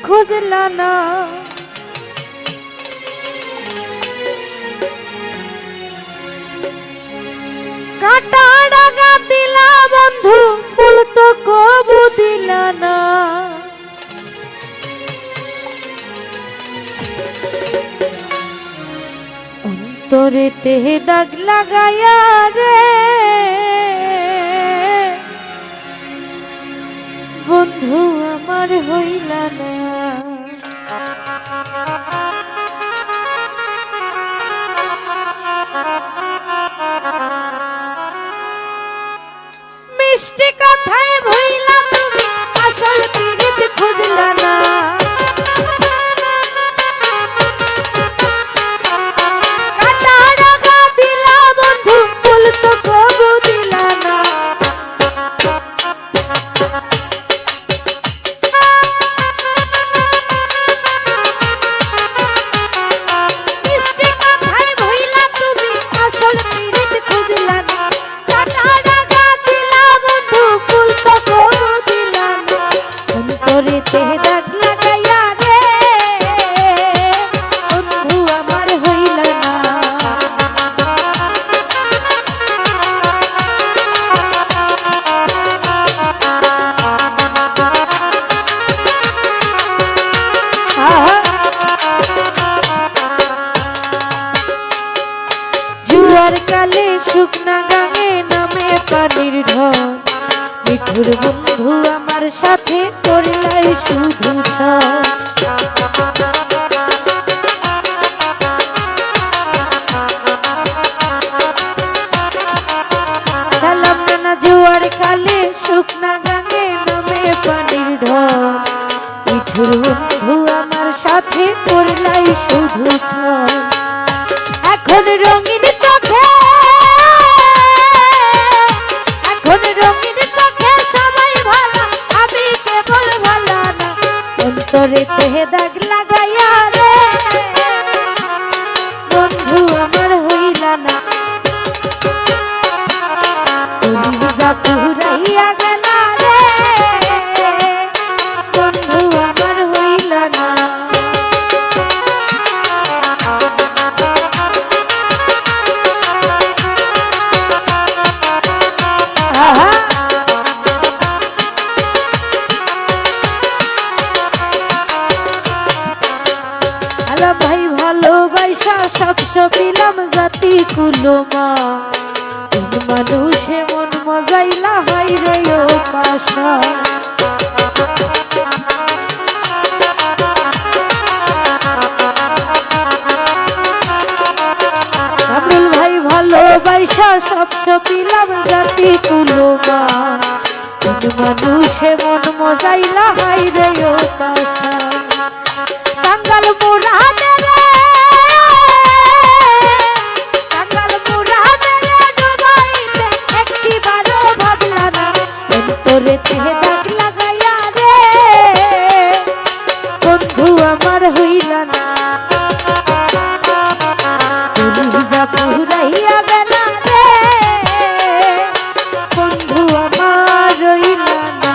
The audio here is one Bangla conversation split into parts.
খুঁজলা না, কাটা ডাগা দিলা বন্ধু, ফুল তো কবু দিলা না। অন্তরেতে দাগ লাগাইয়া রে বন্ধু আমার হইলা না। মিষ্টি কথায় ভইলা তুমি, আসল পিরিত খুঁজলা না। কাটা ডাগা দিলা বন্ধু, ফুল তো কবু দিলা না। মিষ্টি কথায় ভইলা তুমি, আসল পিরিত খুঁজলা না। কাটা ডাগা দিলা বন্ধু, ফুল তো কবু দিলা না। অন্তরেতে দাগ লাগাইয়া রে বন্ধু আমার হইলা না। জুয়ার কালে শুকনা গাঙে নামে পানির ঢল, মিঠুর বন্ধু আমার সাথে করলাই শুধু ছল। সালাম নানা জুয়ার কালে শুকনা গাঙে নামে পানির ঢল, মিঠুর বন্ধু আমার সাথে করলাই শুধু ছল। এখন রঙিন চোখে, এখন রঙিন চোখে সবাই ভালো, আমি কেবল ভালো না। অন্তরেতে দাগ লাগাইয়া রে বন্ধু আমার হইলা না। কলিজা পুরাইয়া গেলা রে বন্ধু আমার হইলা না। ভাই ভালোবাসা সবসব দিলাম জাতি কুলমা, কোন মানুষে মন মজাইলা হয় রে ও পাশা। কামরুল ভাই ভালোবাসা সবসব দিলাম জাতি কুলমা, কোন মানুষে মন মজাইলা হয় রে ও পাশা। কাঙ্গাল মোরা মেরে, কাঙ্গাল মোরা মেরে ডুবাইতে একটিবারও ভাবলা না। অন্তরেতে দাগ লাগাইয়া রে বন্ধু আমার হইলা না। কলিজা পুরাইয়া গেলা রে বন্ধু আমার হইলা না।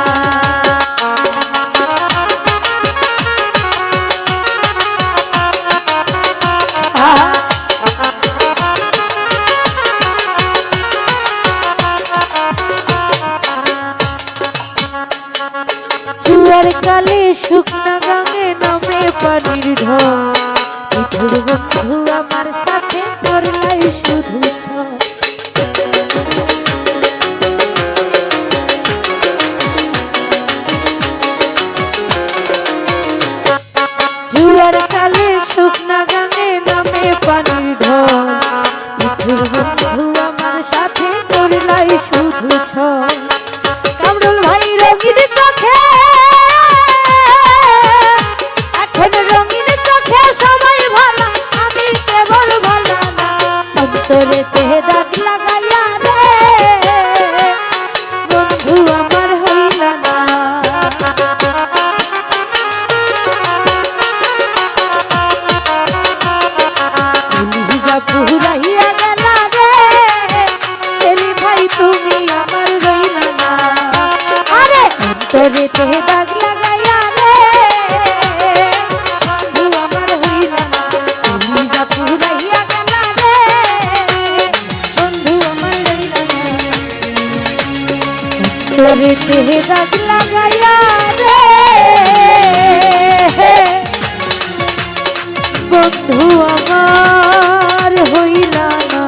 জুয়ার কালে শুকনা গাঙে নামে পানির ঢল, মিঠুর বন্ধু আমার সাথে করলাই শুধু ছল। জুয়ার কালে শুকনা গাঙে নামে পানির ঢল, মিঠুর বন্ধু আমার সাথে করলাই শুধু ছল। কামরুল ভাই রঙিন চোখে, এখন রঙিন চোখে সবাই ভালো, আমি কেবল ভালো না। অন্তরেতে দাগ লাগাইয়া রে বন্ধু আমার হইলা না। কলিজা পুরাইয়া গেলা রে সেলি ভাই তুমি আমার রইলা না। আরে অন্তরেতে দাগ লাগাইয়া রে তোরে দেহে দাগ লাগাইয়া রে বন্ধু আমার হইলা না।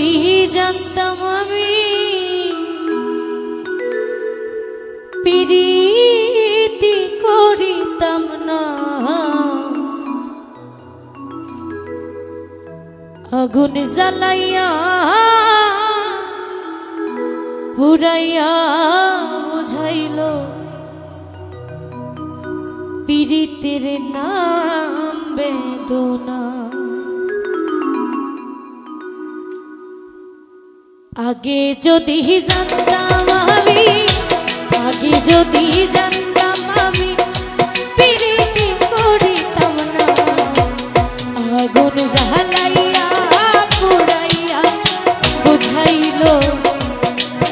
যদি জানতাম আমি প্রীতি করিতাম না, আগুন জ্বালাইয়া পুরাইয়া বুঝাইল প্রীতির নাম বেদনা। আগে যদি জানতাম আমি, আগে যদি জানতাম আমি প্রীতি করিতাম না, আগুন জ্বালাইয়া পুরাইয়া বুঝাইল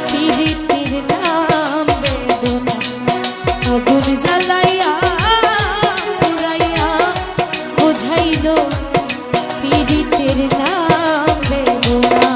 প্রীতির নাম বেদনা। আগুন জ্বালাইয়া পুরাইয়া বুঝাইল প্রীতির নাম বেদনা।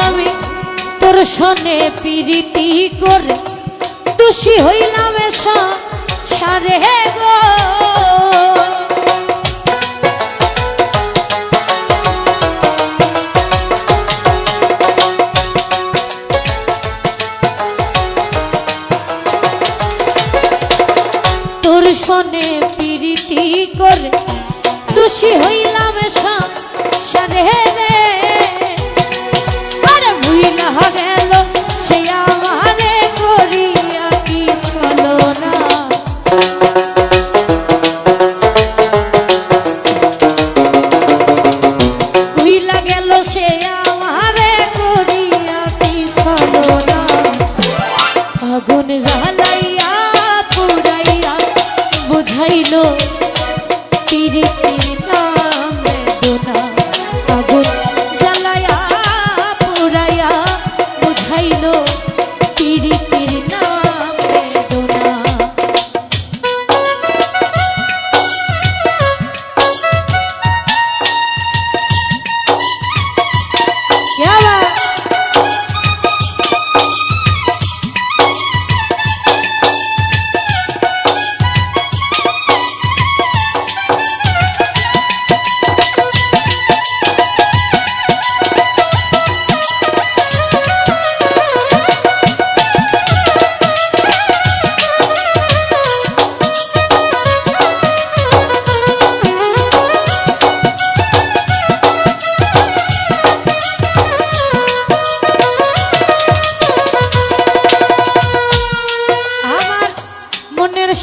আমি তোর সনে প্রীতি করে দোষী হইলাম সারে গো। তোর সনে প্রীতি করে দোষী হইলাম সারে রে। গেল সে আমারে করিয়া কি ছলো না, ভুইলা গেল সে আমারে করিয়া কি ছলো না। আগুন জ্বালাইয়া পুরাইয়া বুঝাইল প্রীতির নাম বেদনা। আগুন জ্বালাইয়া পুরাইয়া বুঝাইল প্রীতির নাম বেদনা।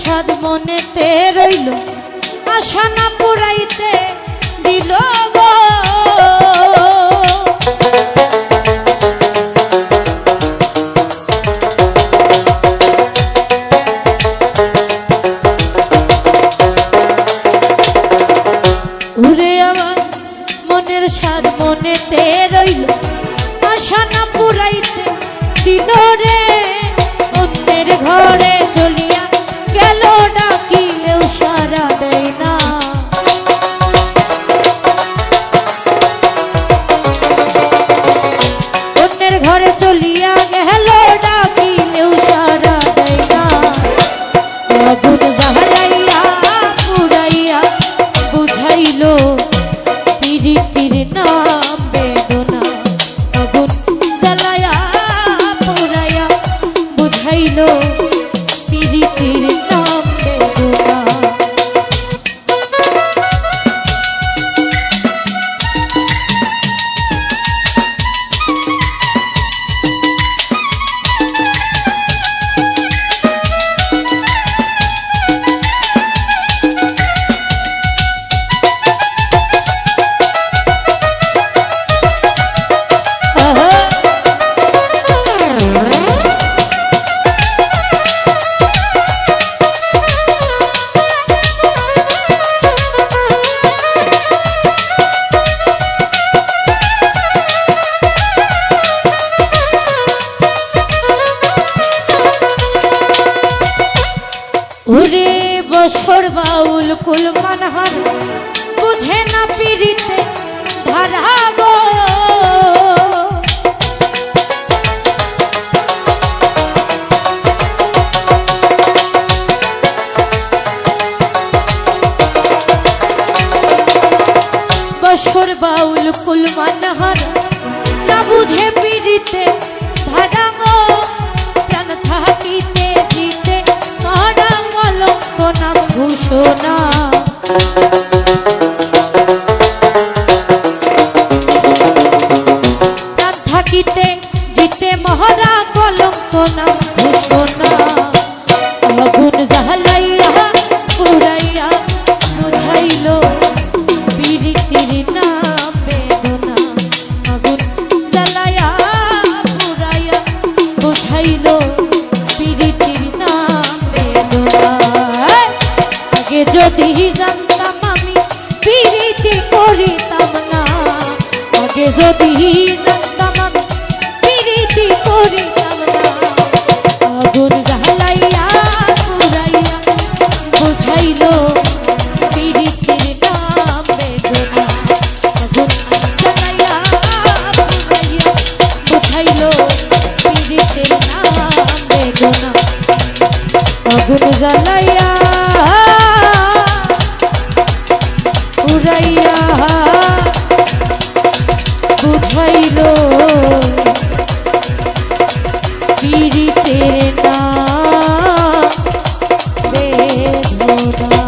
সাদ মনেতে রইল আশা না পুরাইতে দিল গো। উরে আমার মনের সাদ মনেতে রইল আশা না পুরাইতে দিল রে। অন্যের ঘরে চলিয়া গেল ডাকিলেও সারা দেয় না। ওরে বছর বাউল কুল মানহার বুঝে না পিরিতে ধারাগো বছর বাউল কুল মানহার না বুঝে পিরিতে ধারাগো প্রাণ থাকিতে দিতে নাম ঘোষণা প্রাণ থাকিতে জিতে মহরা কলঙ্ক নাম ঘোষণা আগুন জ্বালাইয়া পুরাইয়া বুঝাইল বিরিতির নাম বেদনা আগুন জ্বালাইয়া পুরাইয়া বুঝাইল বিরিতির নাম বেদনা আগে যদি জানতাম আমি পিরিতি করিতাম না আগে যদি জানতাম আমি পিরিতি করিতাম না আগুন জ্বালাইয়া পুরাইয়া বুঝাইল পিরিতির নাম বেদনা আগুন জ্বালাইয়া পুরাইয়া বুঝাইল পিরিতির নাম বেদনা আগুন জ্বালাইয়া পুরাইয়া বুঝাইল পিরিতের নাম বেদনা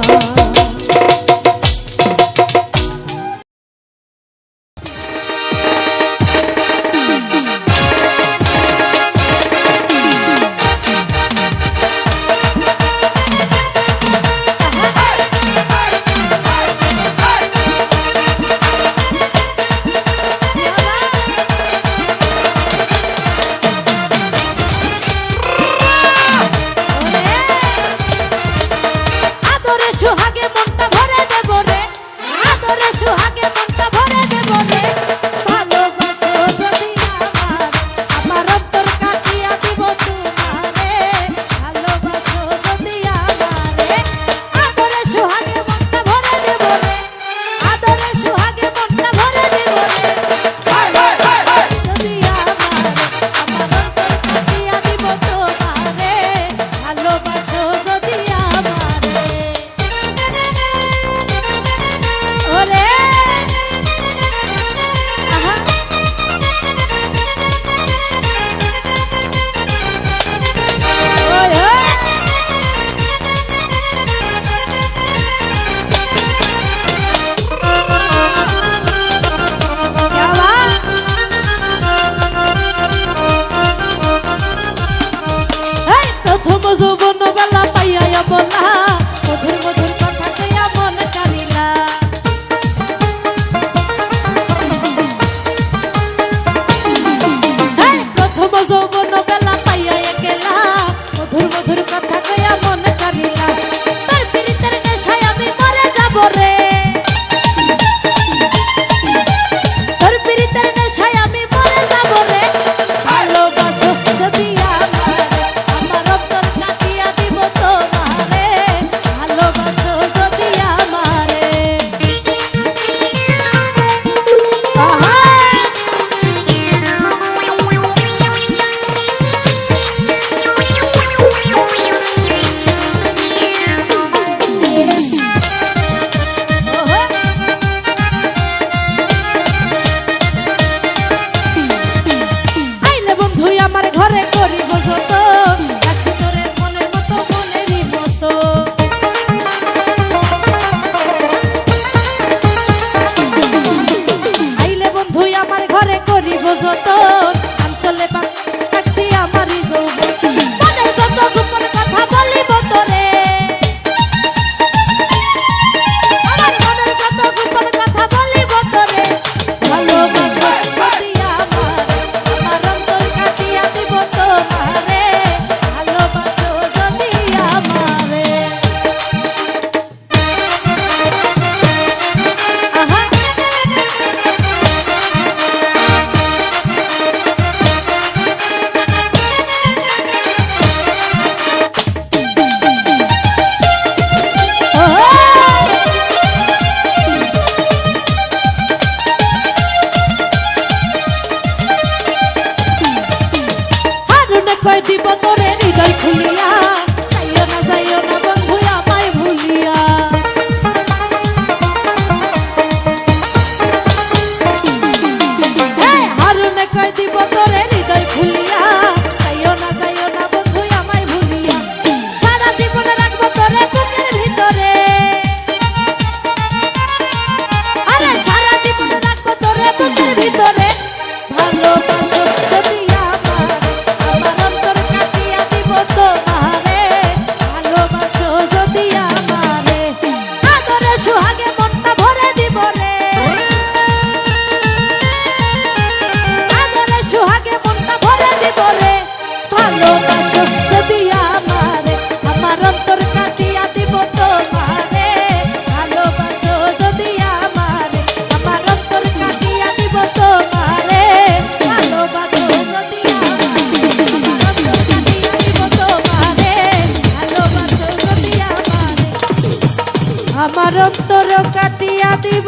আমার অন্তর কাটিয়া দিব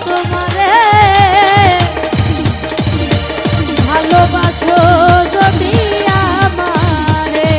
তোমারে ভালোবাসো যদি আমারে।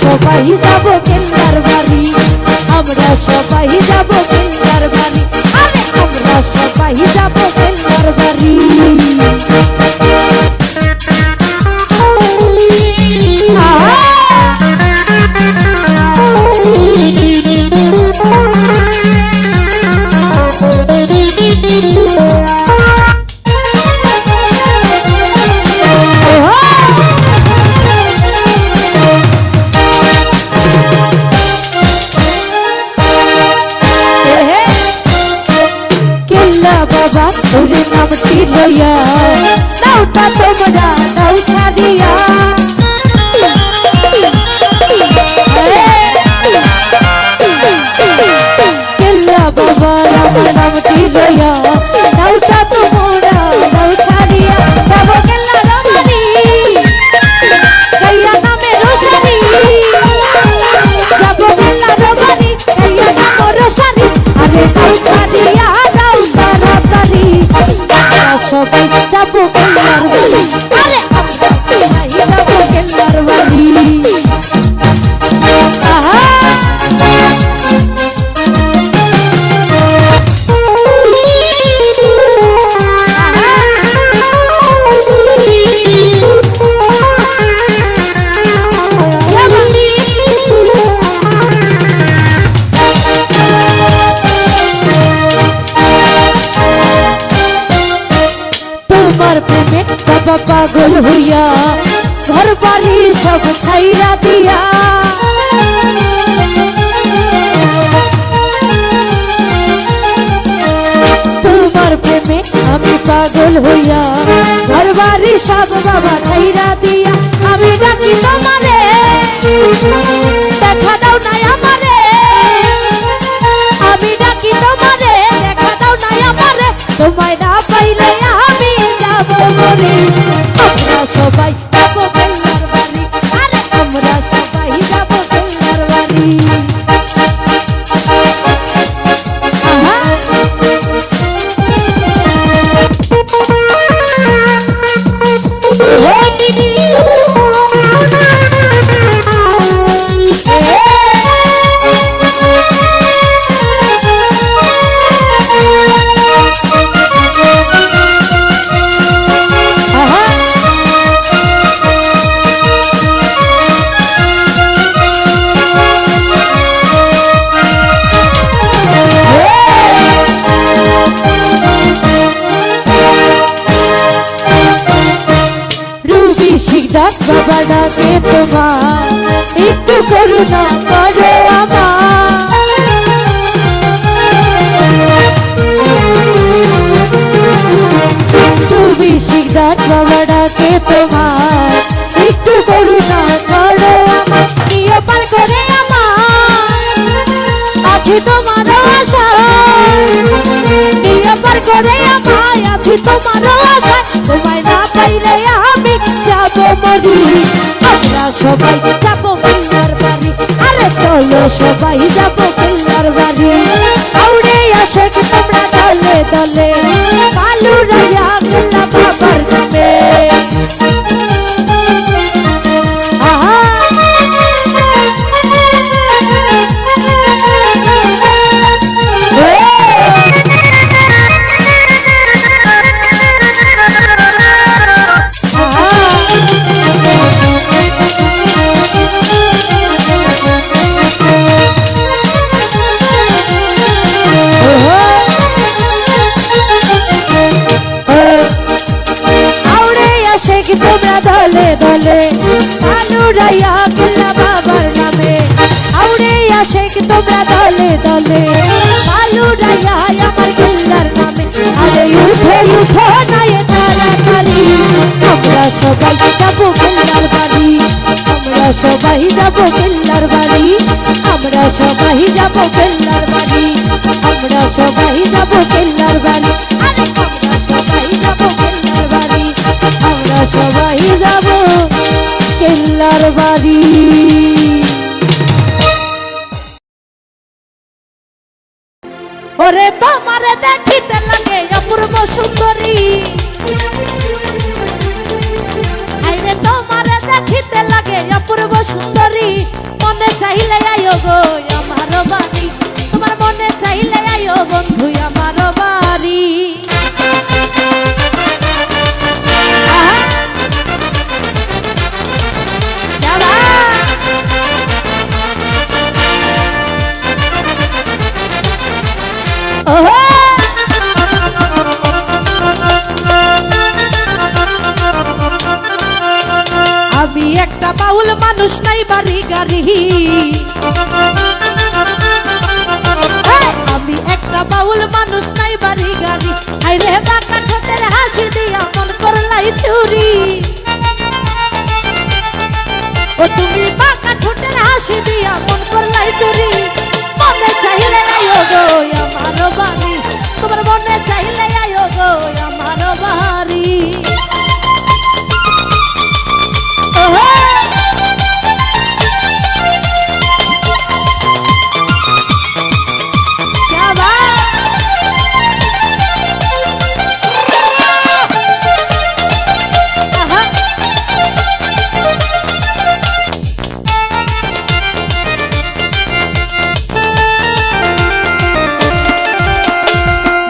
সবাই যাব কেল্লার বাড়ি, আমরা সবাই যাব কেল্লার বাড়ি, আরে আমরা সবাই যাব কেল্লার বাড়ি। ওরে নামটি লইয়া নাওটা তোমরা নাও ছাড়িয়া, কেল্লা বাবা নামটি লইয়া নাওটা তোমরা নাও ছাড়িয়া, যাব কেল্লা রমানি গাইয়া নামে রোশানি, যাব কেল্লা রমানি গাইয়া নাম রোশানি, আরে নাও ছাড়িয়া সবাই যাব কেল্লার বাড়ি, আরে আমরা সবাই যাব কেল্লার বাড়ি। বাবা পাগল হইয়া ঘর বাড়ি সব ছাইরা দিয়া, তোমার প্রেমে আমি পাগল হইয়া ঘর বাড়ি সব বাবা ছাইরা দিয়া, আমি ডাকি তোমারে দেখা দাও নাই আমারে, আমি ডাকি তোমারে দেখা দাও নাই আমারে, তোমায় না পাইলে আমি যাব মরে। আমরা সবাই যাব কেল্লার বাড়ি, আরে আমরা সবাই যাব কেল্লার বাড়ি। বাবা ডাকে তোমার একটু করুণা করো আমার, তুমি শিখদার বাবা ডাকে তোমার একটু করুণা করো আমার, নিয়ে পার করে আমার আছে তোমার আশা, নিয়ে পার করে আমার আছে তোমার আশা, তোমায় না পাইলে আমি যাব মরি। আমরা সবাই যাব কেল্লার বাড়ি, আরে চলো সবাই যাব কেল্লার বাড়ি, আউড়ে আসে তোমরা দলে পালুরাইয়া গেলা বাবার নামে তোমরা দলে দলে পালুরাইয়া গেলা বাবার নামে আউড়ে আসে কি তোমরা দলে দলে পালুরাইয়া আমার গেলার নামে আরে উঠে উঠো না এ তাড়াতাড়ি আমরা সবাই যাবো গেলার বাড়ি আমরা সবাই যাবো গেলার বাড়ি আমরা সবাই যাবো গেলার বাড়ি আমরা সবাই যাবো গেলার বাড়ি আরে আমরা সবাই যাবো গেলার বাড়ি আমরা সবাই যাব কেল্লার বাড়ি ওরে তোমারে দেখিতে লাগে অপূর্ব সুন্দরী আইরে তোমারে দেখিতে লাগে অপূর্ব সুন্দরী মনে চাইলে আয়ো গো আমার বাড়ি তোমার মনে চাইলে আয়ো বন্ধু আমার বাড়ি আমি একটা বাউল মানুষ নাই বাড়ি গাড়ি আমি একটা বাউল মানুষ নাই বাড়ি গাড়ি আইরে বাঁকা ঠোঁটের হাসি দিয়া মন করলাই চুরি ও তুমি বাঁকা ঠোঁটের হাসি দিয়া মন করলাই চুরি মনে চাইলে আয়ো গো আমার বাড়ি তোমার মনে চাইলে আয়ো গো আমার বাড়ি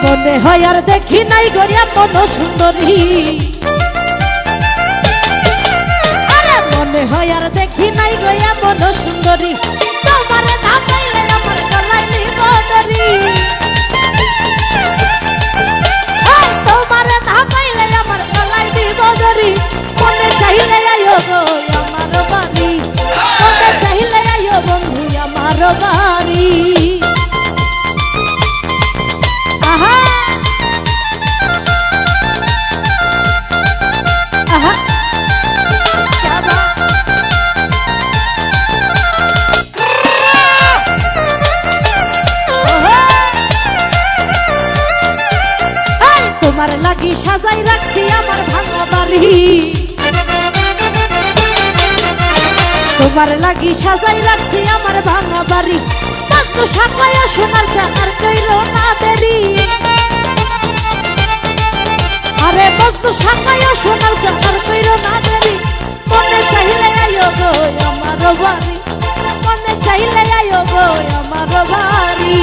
মনে হয় আর দেখি নাই গড়িয়া মন সুন্দরী আরে মনে হয় আর দেখি নাই গড়িয়া মন সুন্দরী তোমারে না পাইলে আমার গলায় নিবদরি তোমারে না পাইলে আমার গলায় নিবদরি মনে চাইলে আয়ো গো আমার বাড়ি মনে চাইলে আয়ো বন্ধু আমার বাড়ি তোমার লাগি সাজাই রাখছি আমার ভাঙা বাড়ি তোমার লাগি সাজাই রাখছি আমার ভাঙা বাড়ি বস্তু সাজাইয়া সোনার চাকার কইলো না দেরি আরে বস্তু সাজাইয়া সোনার চাকার কইলো না দেরি মনে চাইলে আয়ো গো আমার বাড়ি মনে চাইলে আয়ো গো আমার বাড়ি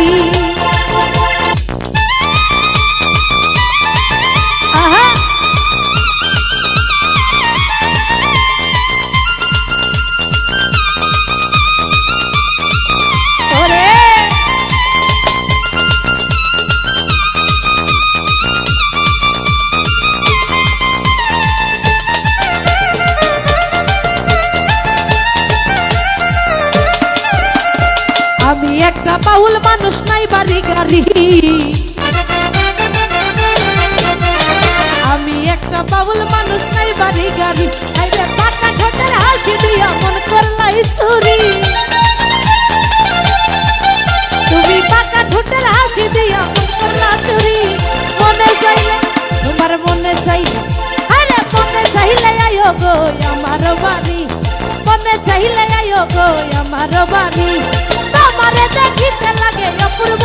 আমি একটা বাউল মানুষ নাই বাড়ি গাড়ি আমি একটা বাউল মানুষ নাই বাড়ি গাড়ি আইরে পাকা ঠোঁটের হাসি দিয়া মন করলাই চুরি তুমি পাকা ঠোঁটের হাসি দিয়া মন করলা চুরি মনে চাইলে তোমার মনে চাইলে আরে মনে চাইলে আয়ো গো আমার বাড়ি মনে চাইলে আয়ো গো আমার বাড়ি তোমারে দেখিতে লাগে অপূর্ব